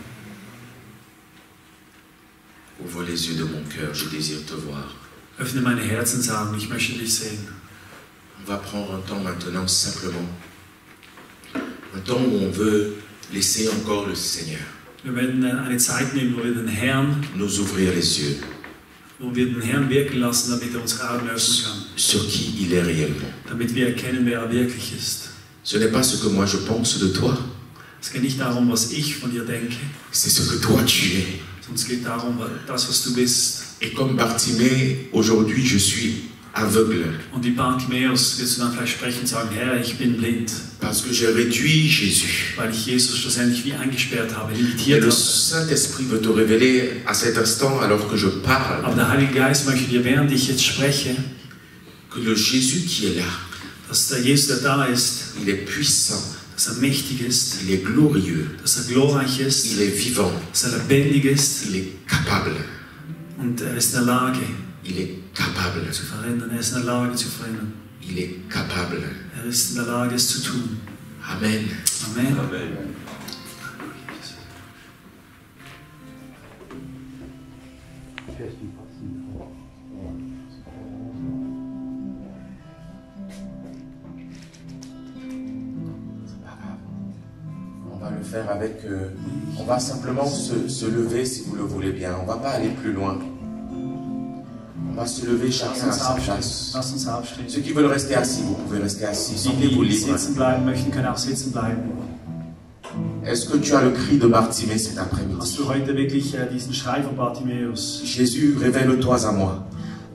Ouvre les yeux de mon cœur, je désire te voir. Öffne meine Herzensaugen, ich möchte dich sehen. On va prendre un temps maintenant simplement. Un temps où on veut laisser encore le Seigneur Wir werden eine Zeit nehmen, wo wir den Herrn, nous ouvrir les yeux wirken lassen, damit er unsere Augen öffnen kann. sur qui il est réellement. Damit wir erkennen, wer er wirklich ist. Ce n'est pas ce que moi je pense de toi, Es geht nicht darum, was ich von dir denke, c'est ce que toi tu es. sondern es geht darum, das, was du bist. Et comme Bartimée, aujourd'hui je suis aveugle Und wie Bartimäus wirst du dann vielleicht sprechen und sagen, Herr, ich bin blind, parce que j'ai réduit Jésus. weil ich Jesus schlussendlich wie eingesperrt habe, Et limitiert le habe. Saint-Esprit veut te révéler à cet instant, alors que je parle, Aber der Heilige Geist möchte dir, während ich jetzt spreche, que le Jésus qui est là, dass der Jesus, der da ist, il est puissant, dass er mächtig ist, il est glorieux, dass er glorreich ist, il est vivant, dass er lebendig ist il est capable, und er ist in der Lage il est capable, zu verändern. Er ist in der Lage zu verändern. il est capable. Er ist in der Lage, es zu tun. Amen. Amen. va le faire avec... on va simplement se lever si vous le voulez bien. On ne va pas aller plus loin. On va se lever chacun à sa place. Lass uns aufstehen. Ceux qui veulent rester assis, vous pouvez rester assis. Die, Sentez-vous die libre. sitzen bleiben möchten, können auch sitzen bleiben. Est-ce que tu as le cri de Bartimée cet Hast après-midi? du heute wirklich diesen Schrei von Bartimäus? Jésus, révèle-toi à moi.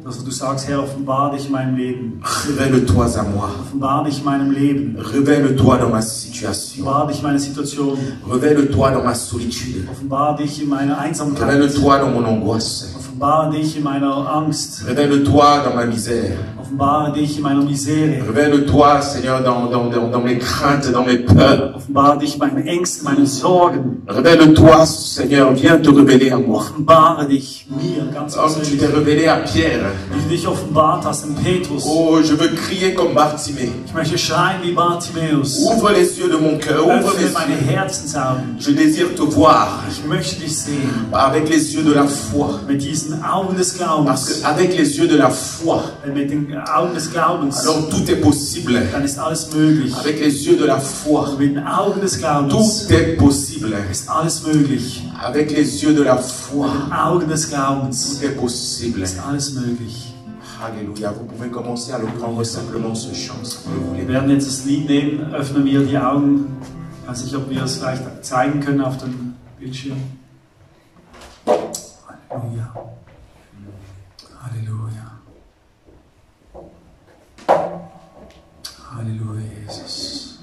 Also du sagst, Herr, offenbar dich in meinem Leben. Révèle-toi à moi. Offenbar dich in meinem Leben. Révèle-toi dans ma situation. Offenbar dich in meiner Situation. Révèle-toi dans ma solitude. Offenbar dich in meiner Einsamkeit. Révèle-toi dans mon angoisse. Offenbar dich in meiner Angst. Révèle-toi dans ma misère. Offenbar dich in meiner Misere. Révèle-toi, Seigneur, dans mes craintes, dans mes peurs. Offenbar dich in meinen Ängsten, meinen Sorgen. Révèle-toi, Seigneur, viens te révéler à moi. Offenbare dich mir ganz Comme tu persönlich. t'es révélé à Pierre. Wie du dich offenbart hast in Petrus. Oh, je veux crier comme Bartimée. Ich möchte schreien wie Bartimäus. Ouvre les yeux de mon cœur, ouvre Öffne les meine yeux. Herzensaugen. Je désire te voir Ich möchte dich sehen. avec les yeux de la foi. Mit diesen Augen des Parce Glaubens. qu'avec les yeux de la foi, Mit den Augen des Glaubens. alors tout est possible. Dann ist alles möglich. Avec les yeux de la foi, Mit den Augen des Glaubens tout est possible. ist alles möglich. Avec les yeux de la foi, Mit den Augen des Glaubens tout est possible. ist alles möglich. Alléluia. Vous pouvez commencer à le prendre simplement ce chant, si vous le voulez. Wir werden jetzt das Lied nehmen. Öffnen wir die Augen. Ich weiß nicht, ob wir es vielleicht zeigen können auf dem Bildschirm. Halleluja. Halleluja. Halleluja, Jesus.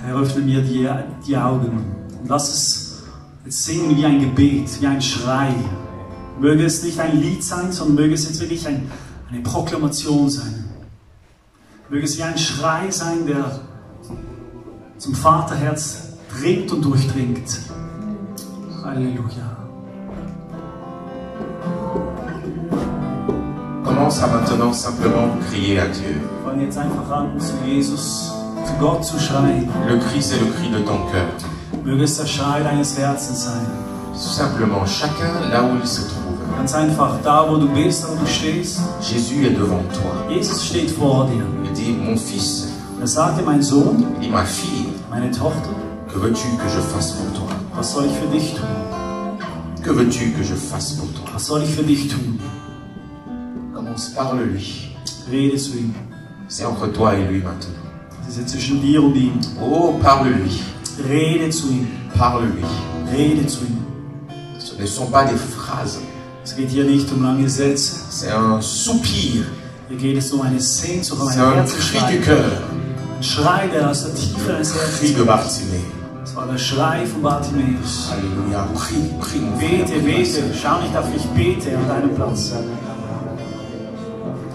Herr, öffne mir die Augen und lass es jetzt singen wie ein Gebet, wie ein Schrei. Möge es nicht ein Lied sein, sondern möge es jetzt wirklich eine Proklamation sein. Möge es wie ein Schrei sein, der zum Vaterherz dringt und durchdringt. Halleluja. Commence à maintenant simplement crier à Dieu. Fangen jetzt einfach an, zu Jesus, zu Gott zu schreien. Le cri, c'est le cri de ton cœur. Möge es der Schrei deines Herzens sein. Tout simplement, chacun là où il se trouve. Ganz einfach, da wo du bist, da wo du stehst. Jésus est devant toi. Jesus steht vor dir. Il dit, mon fils, Er sagte, mein Sohn, il dit, ma fille, meine Tochter, que veux-tu que je fasse pour toi? was soll ich für dich tun? Que veux-tu que je fasse pour toi? Was soll ich für dich tun? Commence, parle-lui. Rede zu ihm. C'est entre toi et lui maintenant. Das ist jetzt zwischen dir und ihm. Oh, parle-lui. Rede zu ihm. Parle-lui. Rede zu ihm. Ce ne sont pas des phrases. Es geht hier nicht um lange Sätze. C'est un soupir. Hier geht es um eine Sehnsucht, um C'est einen un cri du Herzensschrei. cœur. Ein Schrei, der aus der Tiefe eines Cri de Herzens. Bartimée. Das war der Schrei von Bartimäus. Alléluia. Prie, prie, mon frère. Bete, bete. Schau nicht auf mich, bete an deinem Platz.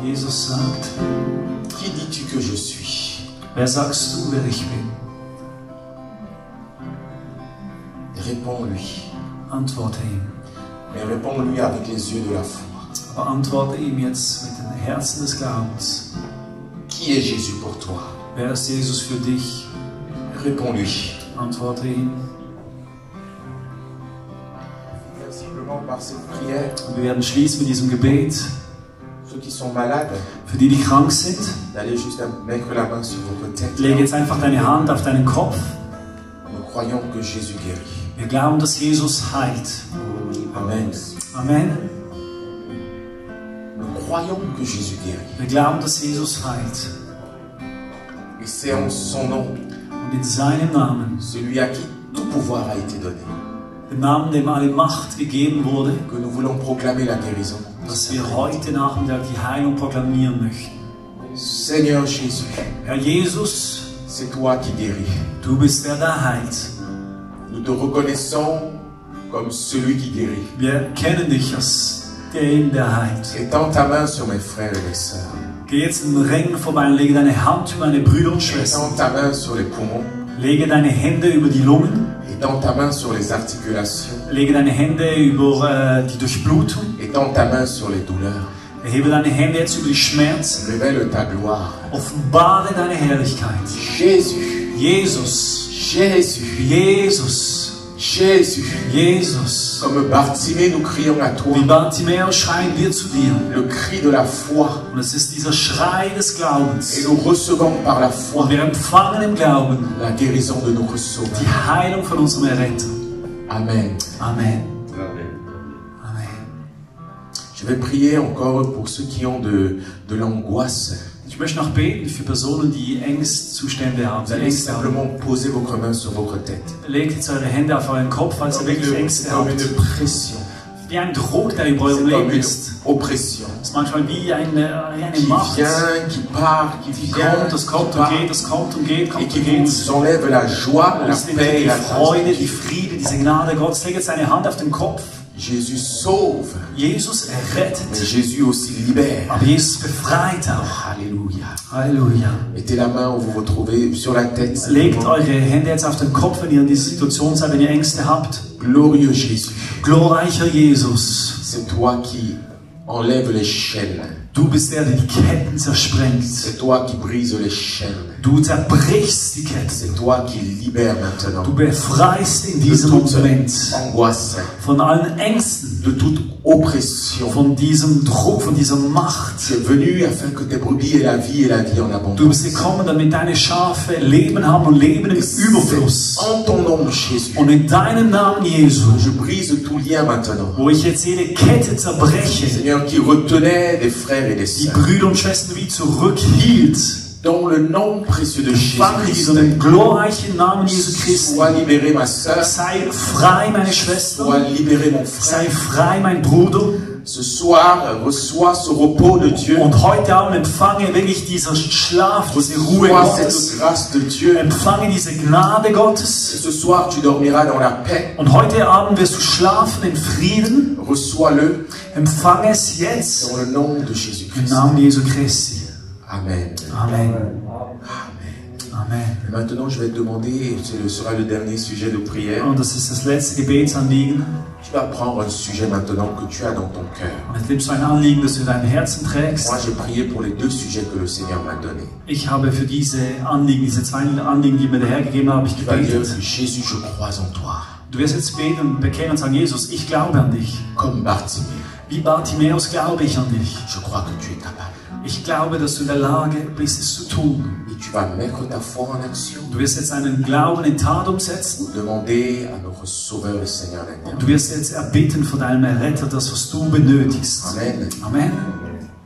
Jesus sagt, Qui dis-tu que je suis? wer sagst du, wer ich bin? Réponds-lui. Antworte ihm. Mais réponds-lui avec les yeux de la foi. Aber antworte ihm jetzt mit dem Herzen des Glaubens. Qui est Jésus pour toi? Wer ist Jesus für dich? Réponds-lui. Antworte ihm. Simplement par cette prière, Und wir werden schließen mit diesem Gebet. ceux qui sont malades, Für die, die krank sind, d'aller juste mettre la main sur votre tête. lege jetzt einfach deine Hand auf deinen Kopf. Nous croyons que Jésus guérit. Wir glauben, dass Jesus heilt. Amen. Amen. Nous croyons que Jésus guérit. Wir glauben, dass Jesus heilt. Et c'est en son nom, Und in seinem Namen, celui à qui tout pouvoir a été donné, dem Namen, dem alle Macht gegeben wurde, que nous voulons proclamer la guérison. dass wir heute Nachmittag die Heilung proklamieren möchten. Seigneur Jésus, Herr Jesus, c'est toi qui guéris. du bist der, der heilt. Nous te reconnaissons comme celui qui guérit. Wir kennen dich als den, der heilt. Étends ta main sur mes frères et mes sœurs. Geh jetzt in den Ring vorbei und lege deine Hand über deine Brüder und Schwestern. Étends ta main sur les poumons. Lege deine Hände über die Lungen. Étends ta main sur les articulations. Lege deine Hände über die Durchblutung. Étends ta main sur les douleurs. Erhebe deine Hände jetzt über die Schmerzen. Révèle ta gloire. Offenbare deine Herrlichkeit. Jésus, Jesus, Jésus, Jesus, Jésus, Jesus, comme Bartimée, nous crions à toi. wie Bartimäus schreien wir zu dir. Le cri de la foi. Und es ist dieser Schrei des Glaubens. Et nous recevons par la foi Und wir empfangen im Glauben la guérison de notre sauveur. die Heilung von unserem Erretter. Amen. Amen. Amen. Amen. Je vais prier encore pour ceux qui ont de l'angoisse. Ich möchte noch beten für Personen, die Angstzustände haben. Vous allez simplement poser votre main sur votre tête. Legt jetzt eure Hände auf euren Kopf, falls ihr wirklich Ängste Comme habt. une pression. Wie ein Druck, der über eurem C'est comme Leben une ist. oppression. Das ist manchmal wie eine Qui Macht. vient, qui part, qui Die vient, kommt, das kommt qui und part, geht, das kommt und geht, et kommt qui und geht. vous enlève la joie, la Das nimmt paix et die la Freude, grâce. die Friede, diese Gnade Gottes. Legt jetzt seine Hand auf den Kopf. Jésus sauve, Jesus mais errettet, Jésus aussi libère. aber Jesus befreit auch. Alléluia. Halleluja. Mettez la main où vous vous retrouvez sur la tête. Legt eure Hände jetzt auf den Kopf, wenn ihr in dieser Situation seid, wenn ihr Ängste habt. Glorieux Jésus, Glorreicher Jesus, c'est toi qui enlèves les chaînes. du bist der, der die Ketten zersprengt. C'est toi qui brises les chaînes. Du zerbrichst die Ketten. C'est toi qui libères maintenant Du befreist in de diesem toute Moment angoisse, von allen Ängsten, de toute oppression. von diesem Druck, von dieser Macht. Tu es venu afin que tes brebis aient la vie et la vie en Du abondance. bist gekommen, damit deine Schafe Leben haben und Leben im Überfluss. En ton nom, Jésus, Und in deinem Namen, Jesu, je brise tout lien maintenant. wo ich jetzt jede Kette zerbreche, Seigneur, qui retenait des frères et des die sœurs. Brüder und Schwestern wie zurückhielt, Dans le nom précieux de empfange Jésus-Christ, diesen im glorreichen Namen Jesu Christi. sois libérée, ma sœur. Sei frei, meine Schwester. Sois libéré, mon frère. Sei frei, mein Bruder. Ce soir, reçois ce repos de Dieu. Und heute Abend empfange wirklich dieser Schlaf, diese Ruhe Reçois Gottes. cette grâce de Dieu. Empfange diese Gnade Et Gottes. ce soir, tu dormiras dans la paix. Und heute Abend wirst du schlafen in Frieden. Reçois-le Empfange es jetzt dans le nom de im Jésus-Christ. Namen Jesu Christi. Amen. Amen. Amen. Amen. Et maintenant, je vais te demander, et ce sera le dernier sujet de prière. Und das ist das letzte Gebetsanliegen. Tu vas prendre un sujet maintenant que tu as dans ton cœur. Und jetzt nimmst du ein Anliegen, das du in deinem Herzen trägst. Moi, j'ai prié pour les deux sujets que le Seigneur m'a donnés. Ich habe für diese Anliegen, diese zwei Anliegen, die mir der Herr gegeben hat, habe ich Tu vas dire, gebetet. Jésus, je crois en toi. Du wirst jetzt beten und bekennen und sagen, Jesus, ich glaube an dich. Comme Bartimée, Wie Bartimäus glaube ich an dich. je crois que tu es capable. Ich glaube, dass du in der Lage bist, es zu tun. Et tu vas mettre ta foi en action. Du wirst jetzt einen Glauben in Tat umsetzen. Demander à notre Sauveur et Seigneur Und d'intervenir. du wirst jetzt erbitten von deinem Erretter, das, was du benötigst. Amen. Amen.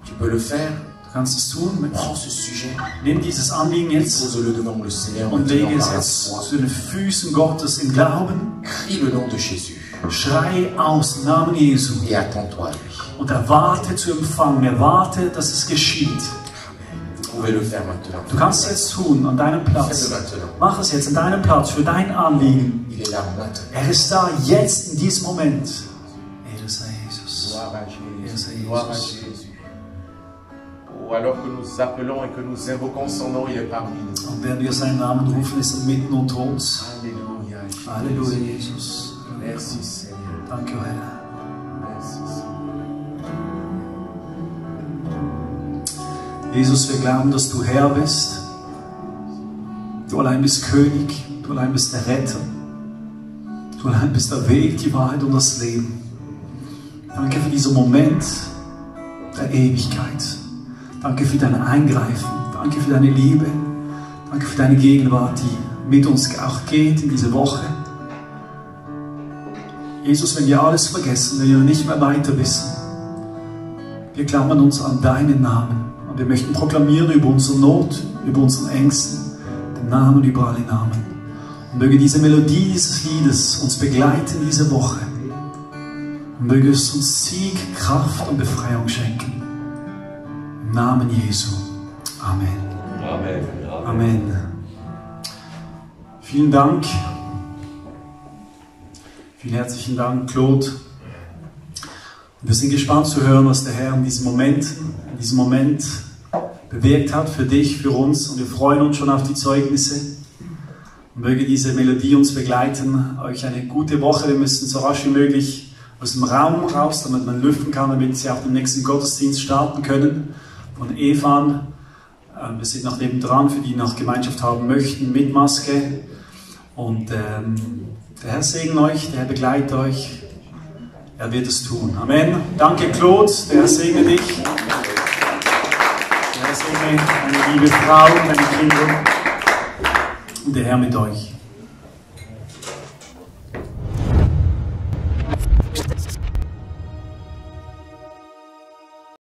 Tu peux le faire. Du kannst es tun. Prends ce sujet. Nimm dieses Anliegen jetzt Pose-le devant le Seigneur und maintenant lege es par la jetzt foi. zu den Füßen Gottes im Glauben. Crie le nom de Jésus Schrei aus im Namen Jesu et attends-toi à lui. und erwarte zu empfangen. Erwarte, dass es geschieht. Vous pouvez le faire maintenant. Du kannst es jetzt tun an deinem Fais-le Platz. maintenant. Mach es jetzt an deinem Platz für dein Anliegen. Il est là maintenant. Er ist da, jetzt in diesem Moment. Ehre sei Jesus. Gloire à Jésus. Merci. Gloire à Jésus. Oh, alors que nous appelons et que nous invoquons son nom, il est parmi nous. Und während wir seinen Namen rufen, ist er mitten unter uns. Alléluia. Jésus. Halleluja, Jesus. Merci Seigneur. Danke, Herr. Merci Seigneur. Jesus, wir glauben, dass du Herr bist. Du allein bist König. Du allein bist der Retter. Du allein bist der Weg, die Wahrheit und das Leben. Danke für diesen Moment der Ewigkeit. Danke für dein Eingreifen. Danke für deine Liebe. Danke für deine Gegenwart, die mit uns auch geht in diese Woche. Jesus, wenn wir alles vergessen, wenn wir nicht mehr weiter wissen, wir klammern uns an deinen Namen. Und wir möchten proklamieren über unsere Not, über unseren Ängsten, den Namen über alle Namen. Und möge diese Melodie dieses Liedes uns begleiten diese Woche. Und möge es uns Sieg, Kraft und Befreiung schenken. Im Namen Jesu. Amen. Amen. Amen. Vielen Dank. Vielen herzlichen Dank, Claude. Und wir sind gespannt zu hören, was der Herr in diesem Moment bewirkt hat für dich, für uns. Und wir freuen uns schon auf die Zeugnisse. Und möge diese Melodie uns begleiten. Euch eine gute Woche. Wir müssen so rasch wie möglich aus dem Raum raus, damit man lüften kann, damit sie auch den nächsten Gottesdienst starten können. Von Evan. Wir sind noch nebendran, für die noch Gemeinschaft haben möchten, mit Maske. Und der Herr segne euch, der Herr begleitet euch. Er wird es tun. Amen. Danke, Claude. Der Herr segne dich. Der Herr segne deine liebe Frau und deine Kinder. Und der Herr mit euch.